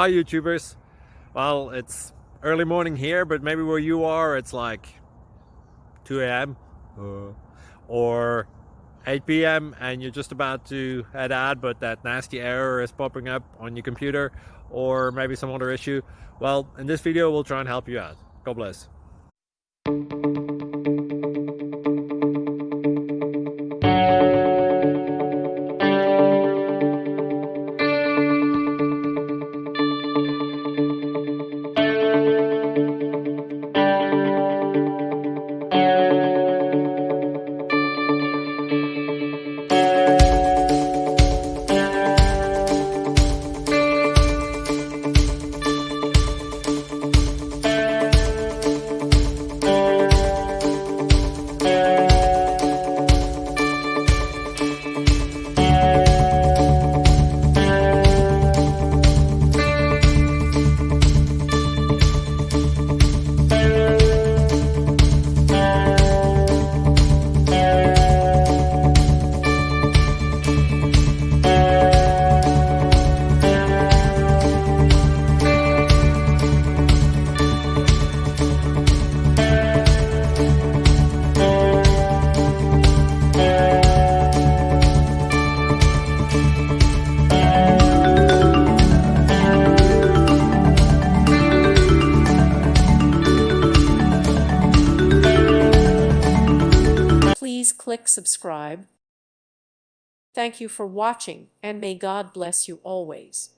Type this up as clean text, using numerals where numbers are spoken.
Hi YouTubers. Well, it's early morning here, but maybe where you are it's like 2 a.m. Or 8 p.m. and you're just about to head out, but that nasty error is popping up on your computer, or maybe some other issue. Well, in this video we'll try and help you out. God bless. Please click subscribe. Thank you for watching, and may God bless you always.